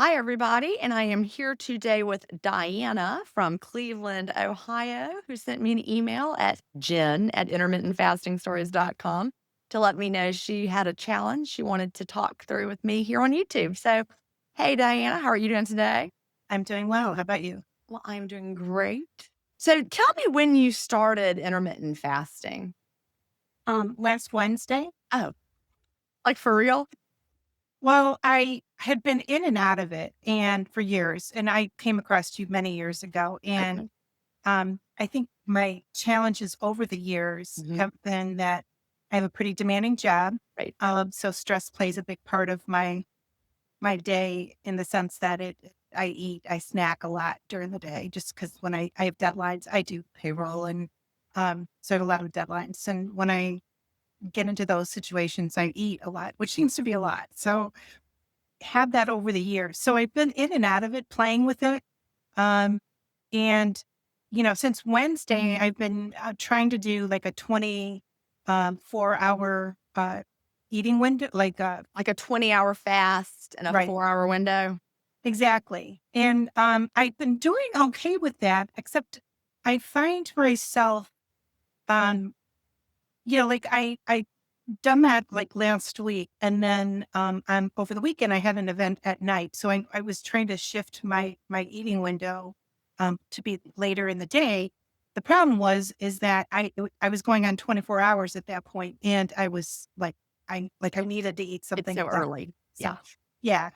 Hi, everybody. And I am here today with Diana from Cleveland, Ohio, who sent me an email at jen at intermittentfastingstories.com to let me know she had a challenge she wanted to talk through with me here on YouTube. So, hey, Diana, how are you doing today? I'm doing well. How about you? Well, I'm doing great. So, tell me when you started intermittent fasting. Last Wednesday. Oh, like for real? Well, I had been in and out of it and for years, and I came across you many years ago. And Okay. I think my challenges over the years Hmm. have been that I have a pretty demanding job. Right. So stress plays a big part of my day in the sense that I snack a lot during the day just because when I have deadlines, I do payroll and so I have a lot of deadlines. And when I get into those situations, I eat a lot, which seems to be a lot. So had that over the years. So I've been in and out of it, playing with it. Um, and since Wednesday, I've been trying to do like a 4 hour eating window, Like a 20-hour fast and a right, 4-hour window. exactly. And I've been doing okay with that, except I find myself, um, I done that like last week. And then over the weekend I had an event at night. So I was trying to shift my eating window to be later in the day. The problem is that I was going on 24 hours at that point and I was I needed to eat It's something so at that. early. So Yeah. yeah.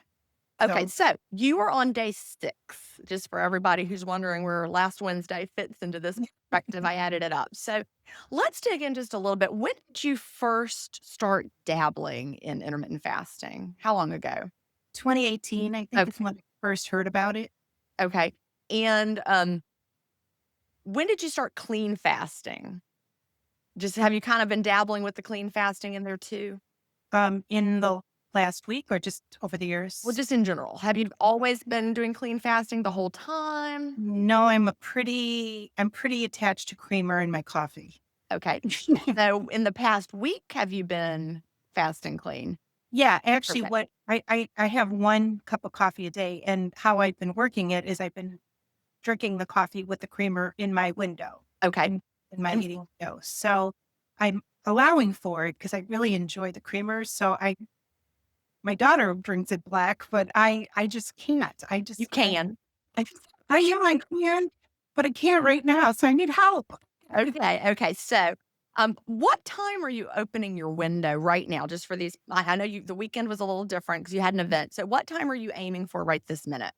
Okay, So so you are on day 6, just for everybody who's wondering where last Wednesday fits into this perspective, I added it up. So let's dig in just a little bit. When did you first start dabbling in intermittent fasting? How long ago? 2018, I think is Okay, when I first heard about it. okay. And when did you start clean fasting? Just have you kind of been dabbling with the clean fasting in there too? In the last week or just over the Well, years. just in general. Have you always been doing clean fasting the whole time? No, I'm pretty attached to creamer in my coffee. Okay. So in the past week, have you been fasting clean? Yeah, actually Okay. what I have 1 cup of coffee a day, and how I've been working it is I've been drinking the coffee with the creamer in my window, Okay. in my And eating window. So I'm allowing for it because I really enjoy the creamer. So I my daughter drinks it black, but I just can't. you can. I am I can, but I can't right now. So I need help. Okay. Okay. So, what time are you opening your window right now? Just for these, I know the weekend was a little different because you had an event. So, what time are you aiming for right this minute?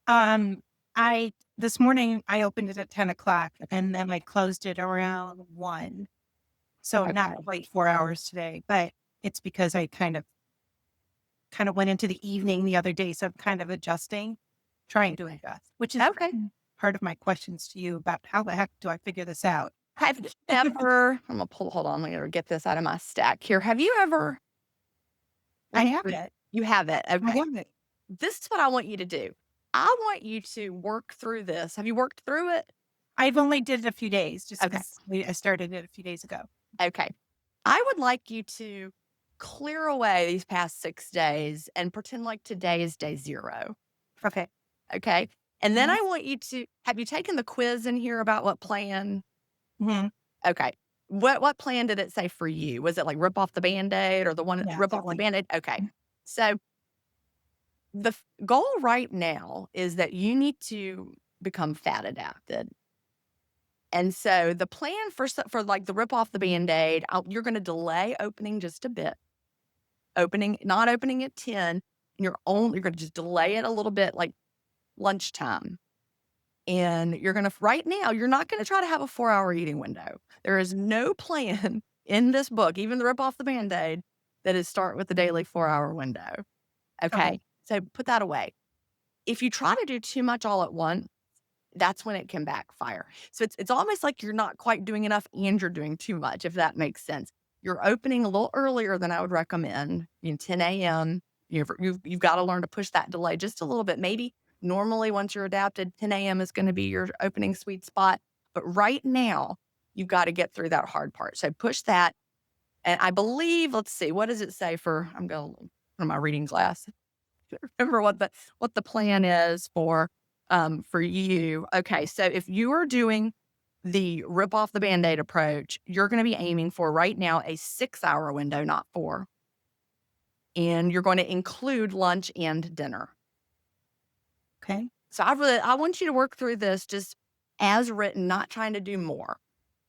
Um, I this morning I opened it at 10 o'clock and then I closed it around 1. So not Okay. quite 4 hours today, but it's because I kind of went into the evening the other day. So I'm kind of adjusting, trying to adjust, which is Okay. part of my questions to you about how the heck do I figure this out? Have you ever? I'm gonna pull. Hold on. I'm gonna get this out of my stack here. Have you ever? I have it. You have it. I Okay. have it. This is what I want you to do. I want you to work through this. Have you worked through it? I've only did it a few days just Okay. because I started it a few days ago. Okay. I would like you to clear away these past 6 days and pretend like today is day 0. Okay. Okay. And then Mhm. I want you to have you taken the quiz in here about what plan? Mhm. Okay. What plan did it say for you? Was it like rip off the Band-Aid or the one Yeah, rip that off the one. Band-Aid? Okay. So the goal right now is that you need to become fat adapted. And so the plan for like the rip off the Band-Aid, you're going to delay opening just a bit. Not opening at 10, and you're going to just delay it a little bit, like lunchtime. And you're going to right now, you're not going to try to have a 4-hour eating window. There is no plan in this book, even the rip off the Band-Aid, that is start with the daily 4-hour window. Okay. Okay. So put that away. If you try to do too much all at once, that's when it can backfire. So it's almost like you're not quite doing enough and you're doing too much, if that makes sense. You're opening a little earlier than I would recommend, 10 a.m. You've got to learn to push that delay just a little bit. Maybe normally once you're adapted, 10 a.m. is going to be your opening sweet spot. But right now, you've got to get through that hard part. So push that. And I believe, let's see, what does it say for, I'm going to my reading class. remember what the plan is for you. Okay, so if you are doing the rip off the band-aid approach, you're gonna be aiming for right now a 6-hour window, not 4, and you're going to include lunch and dinner. Okay. So I want you to work through this just as written, not trying to do more.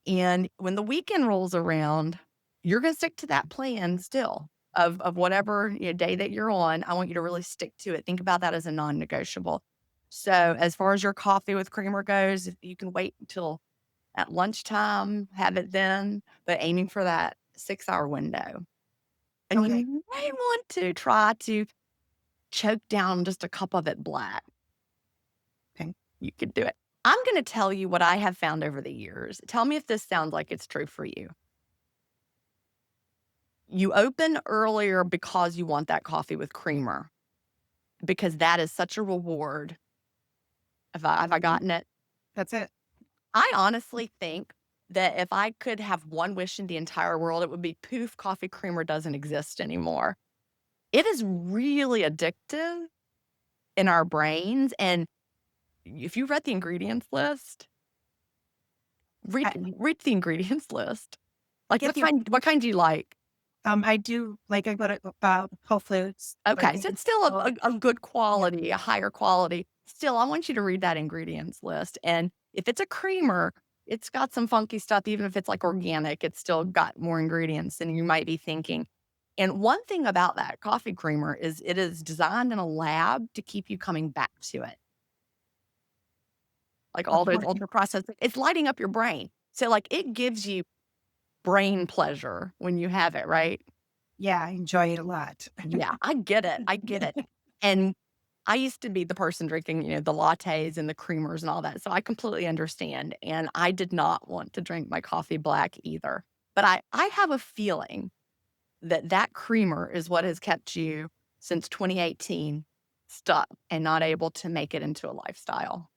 And when the weekend rolls around, you're gonna stick to that plan still of whatever, day that you're on. I want you to really stick to it. Think about that as a non-negotiable. So, as far as your coffee with creamer goes, if you can wait until at lunchtime, have it then, but aiming for that 6-hour window. And Okay. you may want to try to choke down just a cup of it black. Okay. You could do it. I'm gonna tell you what I have found over the years. Tell me if this sounds like it's true for you. You open earlier because you want that coffee with creamer, because that is such a reward. Have I gotten it? That's it. I honestly think that if I could have one wish in the entire world, it would be poof, coffee creamer doesn't exist anymore. It is really addictive in our brains, and if you read the ingredients list, read I read the ingredients list. Like, get the what kind do you like? I do like I go to Whole Foods, but Okay, so it's still a good yeah. quality, a higher quality. Still, I want you to read that ingredients list, and if it's a creamer, it's got some funky stuff, even if it's, like, organic, it's still got more ingredients than you might be thinking. And one thing about that coffee creamer is it is designed in a lab to keep you coming back to it, like all those Okay. ultra processed it's lighting up your brain. So, like, it gives you brain pleasure when you have it, right? Yeah, I enjoy it a lot. Yeah, I get it, I get it. And I used to be the person drinking, the lattes and the creamers and all that, so I completely understand, and I did not want to drink my coffee black either. But I have a feeling that that creamer is what has kept you since 2018 stuck and not able to make it into a lifestyle.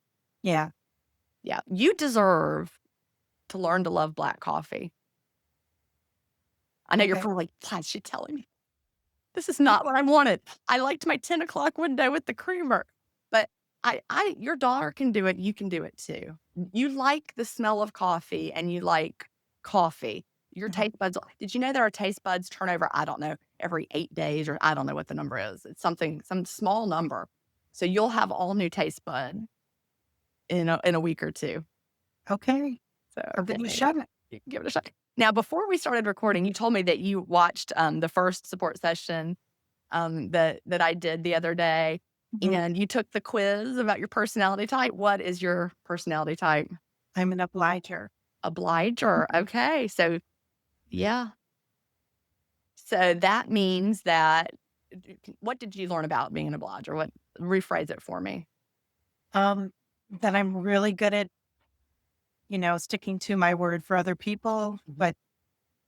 Yeah. Yeah, you deserve to learn to love black coffee. I know you're Okay. probably like, "Why is she telling me? This is not what I wanted. I liked my 10 o'clock window with the creamer." But your daughter can do it, you can do it too. You like the smell of coffee and you like coffee. Your Uh-huh. taste buds did you know that our taste buds turn over, I don't know, every 8 days, or I don't know what the number is. It's some small number. So you'll have all new taste bud in a week or 2. Okay. So, I'll give it a yeah, shot. you can give it a shot. Now, before we started recording, you told me that you watched, the first support session that I did the other day, Mhm. and you took the quiz about your personality type. What is your personality type? I'm an obliger. Obliger. Mhm. Okay. So, yeah. So that means that what did you learn about being an obliger? What rephrase it for me. Um, that I'm really good at, sticking to my word for other people, but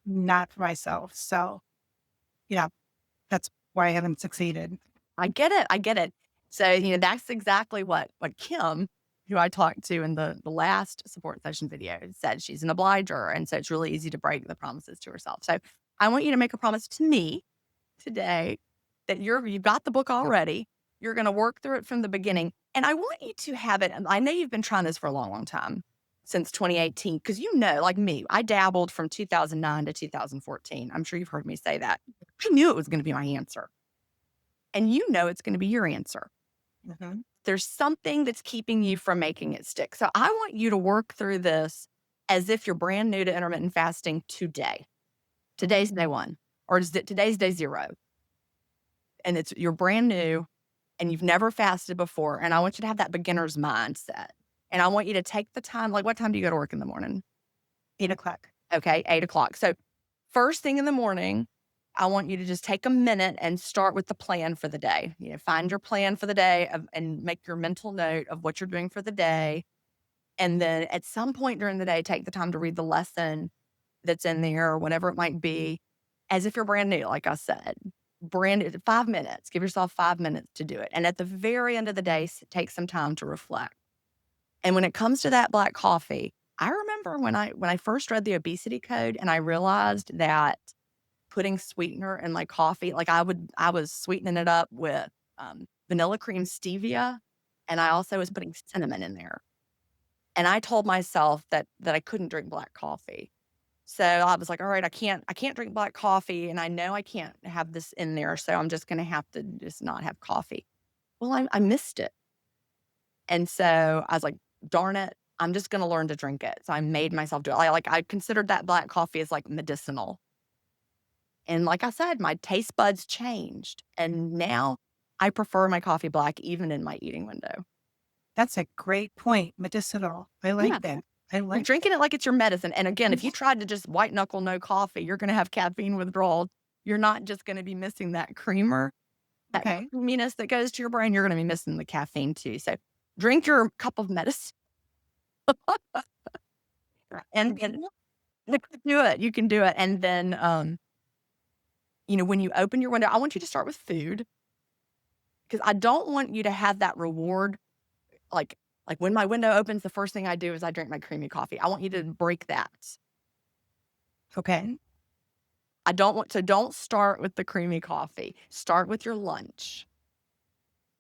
not for myself. So, yeah, that's why I haven't succeeded. I get it. I get it. So, that's exactly what Kim, who I talked to in the last support session video, said. She's an obliger. And so it's really easy to break the promises to herself. So I want you to make a promise to me today that you've got the book already. You're going to work through it from the beginning. And I want you to have it. And I know you've been trying this for a long, long time, since 2018, because like me, I dabbled from 2009 to 2014. I'm sure you've heard me say that. I knew it was going to be my answer. And it's going to be your answer. Mhm. There's something that's keeping you from making it stick. So I want you to work through this as if you're brand new to intermittent fasting today. Today's day one, or today's day zero. And you're brand new and you've never fasted before. And I want you to have that beginner's mindset. And I want you to take the time. Like, what time do you go to work in the morning? 8 o'clock. Okay, 8 o'clock. So first thing in the morning, I want you to just take a minute and start with the plan for the day. Find your plan for the day and make your mental note of what you're doing for the day. And then at some point during the day, take the time to read the lesson that's in there or whatever it might be, as if you're brand new, like I said. Brand new, 5 minutes. Give yourself 5 minutes to do it. And at the very end of the day, take some time to reflect. And when it comes to that black coffee, I remember when I first read the obesity code and I realized that putting sweetener in my coffee, like I was sweetening it up with vanilla cream stevia, and I also was putting cinnamon in there. And I told myself that I couldn't drink black coffee. So I was like, "All right, I can't drink black coffee, and I know I can't have this in there, so I'm just gonna have to just not have coffee." Well, I missed it. And so I was like, "Darn it, I'm just gonna learn to drink it." So I made myself do it. I considered that black coffee as, like, medicinal. And like I said, my taste buds changed, and now I prefer my coffee black even in my eating window. That's a great point. Medicinal. I Yeah, like that. I you're like drinking it like it's your medicine, and again, if you Mhm. tried to just white knuckle no coffee, you're gonna have caffeine withdrawal. You're not just gonna be missing that creamer, that Okay. creaminess that goes to your brain, you're gonna be missing the caffeine too. So drink your cup of medicine and you can do it. You can do it. And then when you open your window, I want you to start with food because I don't want you to have that reward. Like like when my window opens, the first thing I do is I drink my creamy coffee. I want you to break that. Okay. I don't want to don't start with the creamy coffee. Start with your lunch.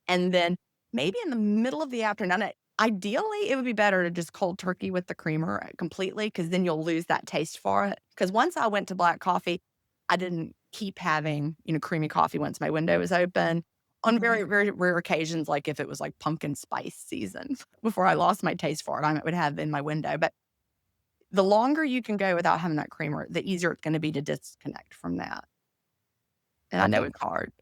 And then maybe in the middle of the afternoon, ideally, it would be better to just cold turkey with the creamer completely because then you'll lose that taste for it. Because once I went to black coffee, I didn't keep having, creamy coffee once my window was open. On Mhm. very, very rare occasions, like if it was like pumpkin spice season, before I lost my taste for it, I would have in my window. But the longer you can go without having that creamer, the easier it's going to be to disconnect from that. And I know Okay. it's hard.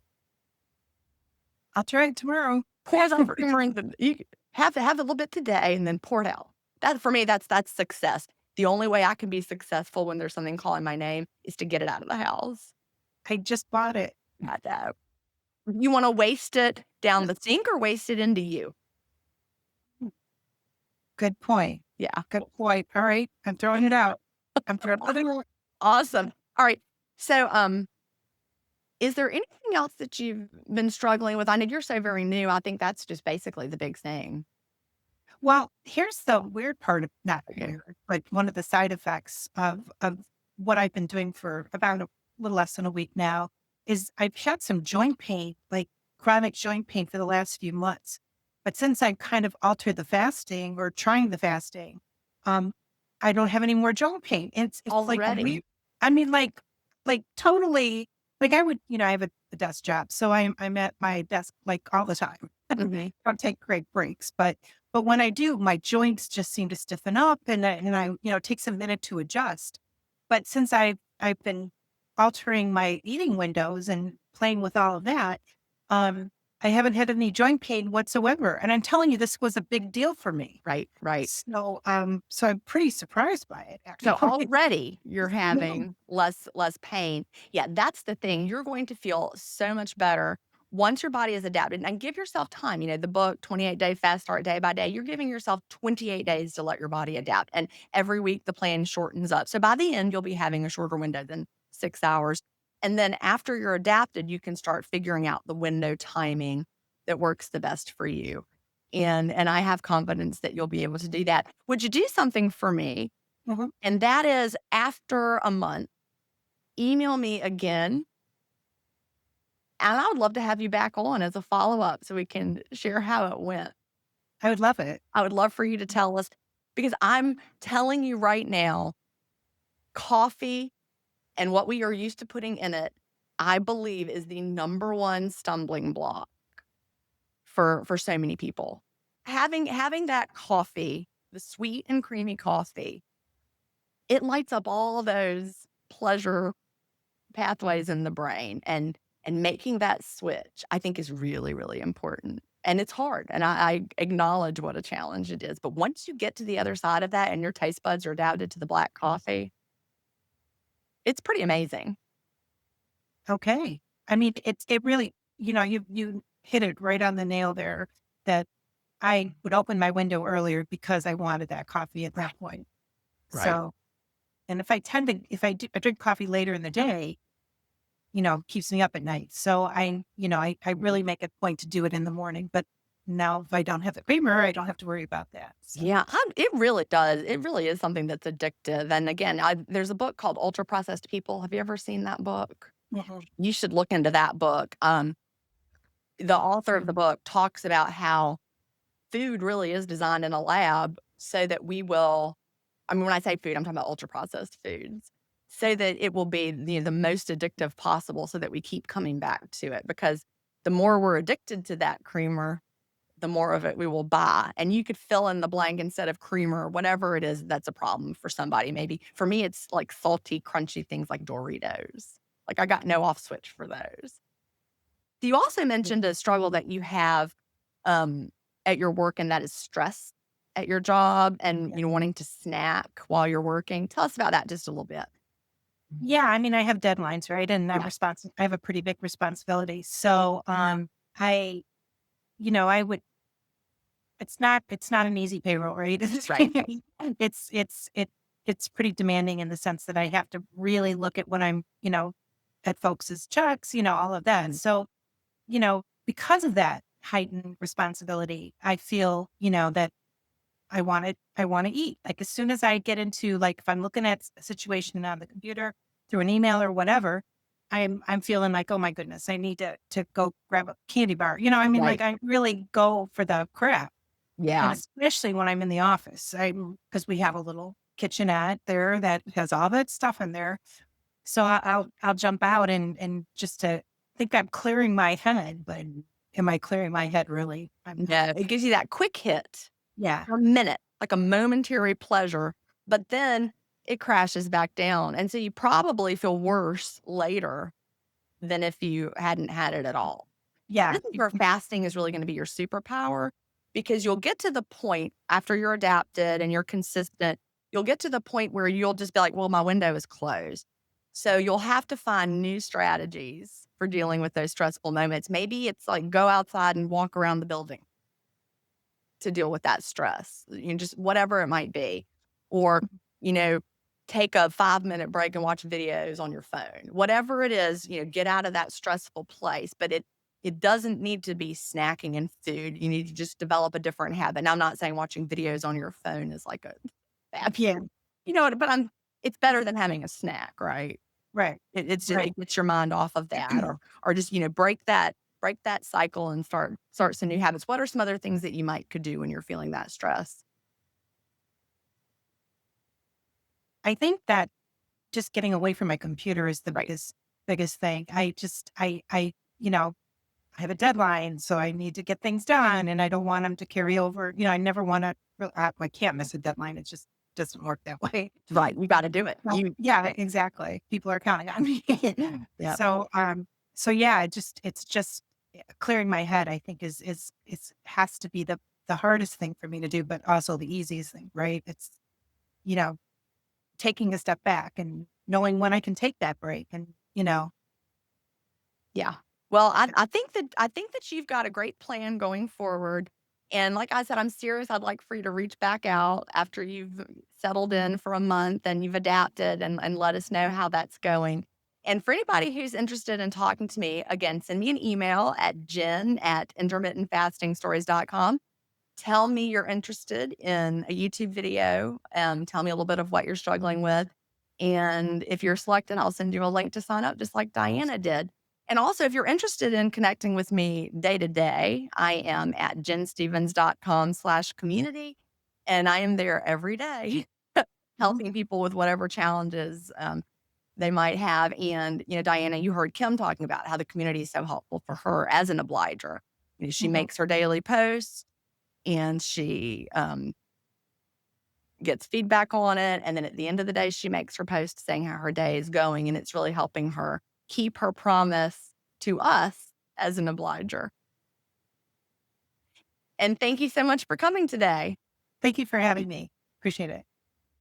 I'll try it tomorrow. Pour some creamer in the you have a little bit today and then pour it out. That for me, that's success. The only way I can be successful when there's something calling my name is to get it out of the house. I just bought it. I know. You wanna waste it down the sink or waste it into you? Good point. Yeah. Good point. All right. I'm throwing it out. I'm throwing it out. Awesome. Alright. So, is there anything else that you've been struggling with? I know you're so very new. I think that's just basically the big thing. Well, here's the weird part of not Okay. weird, but one of the side effects of what I've been doing for about a little less than a week now is I've had some joint pain, like chronic joint pain for the last few months. But since I've kind of altered the fasting or trying the fasting, um, I don't have any more joint pain. It's like Already. weird. I mean, like totally like I would, I have a desk job. So I'm at my desk like all the time. Mhm. Don't take great breaks, but when I do, my joints just seem to stiffen up and I, it takes a minute to adjust. But since I've been altering my eating windows and playing with all of that, um, I haven't had any joint pain whatsoever. And I'm telling you, this was a big deal for me. Right, right. So I'm pretty surprised by it, So actually. already you're Yeah. having less pain. Yeah, that's the thing. You're going to feel so much better once your body is adapted. And give yourself time. The book 28-Day Fast Start Day by Day. You're giving yourself 28 days to let your body adapt. And every week the plan shortens up. So by the end, you'll be having a shorter window than 6 hours. And then after you're adapted, you can start figuring out the window timing that works the best for you. And I have confidence that you'll be able to do that. Would you do something for me? Mhm. And that is after a month, email me again, and I would love to have you back on as a follow-up so we can share how it went. I would love it. I would love for you to tell us because I'm telling you right now, coffee and what we are used to putting in it, I believe is the number one stumbling block for so many people. Having that coffee, the sweet and creamy coffee, it lights up all those pleasure pathways in the brain and making that switch, I think is really, really important. And it's hard. And I acknowledge what a challenge it is. But once you get to the other side of that and your taste buds are adapted to the black coffee, it's pretty amazing. Okay. I mean, it really, you hit it right on the nail there that I would open my window earlier because I wanted that coffee at that point. Right. So, and if I drink coffee later in the day, keeps me up at night. So I really make a point to do it in the morning. But now if I don't have the creamer, I don't have to worry about that. So, Yeah, it really does. It really is something that's addictive. And again, there's a book called Ultra Processed People. Have you ever seen that book? mhm. You should look into that book. the author of the book talks about how food really is designed in a lab so that we will I mean, when I say food, I'm talking about ultra processed foods, so that it will be the most addictive possible so that we keep coming back to it because the more we're addicted to that creamer, the more of it we will buy. And you could fill in the blank instead of creamer, whatever it is that's a problem for somebody. Maybe for me, it's like salty, crunchy things like Doritos. Like I got no off switch for those. You also mentioned a struggle that you have um, at your work, and that is stress at your job and wanting to snack while you're working. Tell us about that just a little bit. Yeah, I mean, I have deadlines, right? And Yeah, I have a pretty big responsibility. So, I, I would, it's not an easy payroll, right? right. It's, it's, it, it's pretty demanding in the sense that I have to really look at what I'm, at folks' checks, all of that. So, because of that heightened responsibility, I feel, that I want to eat. Like as soon as I get into like if I'm looking at a situation on the computer through an email or whatever, I'm feeling like, oh my goodness, I need to go grab a candy bar. I mean, like Right. I really go for the crap. And Yeah. especially when I'm in the office. I because we have a little kitchenette there that has all that stuff in there. So I'll jump out and just to think I'm clearing my head, but am I clearing my head really? I'm not. No, it gives you that quick hit Yeah. for a minute, like a momentary pleasure, but then it crashes back down. And so you probably feel worse later than if you hadn't had it at all. Yeah. This is where fasting is really gonna be your superpower because you'll get to the point after you're adapted and you're consistent, you'll get to the point where you'll just be like, "Well, my window is closed." So you'll have to find new strategies for dealing with those stressful moments. Maybe it's like go outside and walk around the building to deal with that stress, just whatever it might be. Or, you know, take a 5-minute break and watch videos on your phone. Whatever it is, get out of that stressful place, but it doesn't need to be snacking and food. You need to just develop a different habit. Now, I'm not saying watching videos on your phone is like a bad Yeah. but it's better than having a snack, right? Right. It's just Right. it gets your mind off of that or just, break that cycle and start some new habits. What are some other things that you might could do when you're feeling that stress? I think that just getting away from my computer is the Right. biggest thing. I have a deadline, so I need to get things done and I don't want them to carry over. I never want to I can't miss a deadline. It just doesn't work that way. Right, you gotta do it. Well, yeah, exactly. People are counting on me. Yep. So yeah, it's just clearing my head, I think has to be the hardest thing for me to do, but also the easiest thing, right? It's, you know, taking a step back and knowing when I can take that break and, Yeah. Well, I think that you've got a great plan going forward, and like I said, I'm serious. I'd like for you to reach back out after you've settled in for a month and you've adapted and let us know how that's going. And for anybody who's interested in talking to me, again, send me an email at jen@intermittentfastingstories.com. Tell me you're interested in a YouTube video. Tell me a little bit of what you're struggling with. And if you're selected, I'll send you a link to sign up, just like Diana did. And also, if you're interested in connecting with me day to day, I am at jenstevens.com/community. And I am there every day helping people with whatever challenges they might have. And, Diana, you heard Kim talking about how the community is so helpful for her as an obliger. She Mhm. makes her daily posts and she gets feedback on it. And then at the end of the day, she makes her post saying how her day is going. And it's really helping her keep her promise to us as an obliger. And thank you so much for coming today. Thank you for having me. Appreciate it.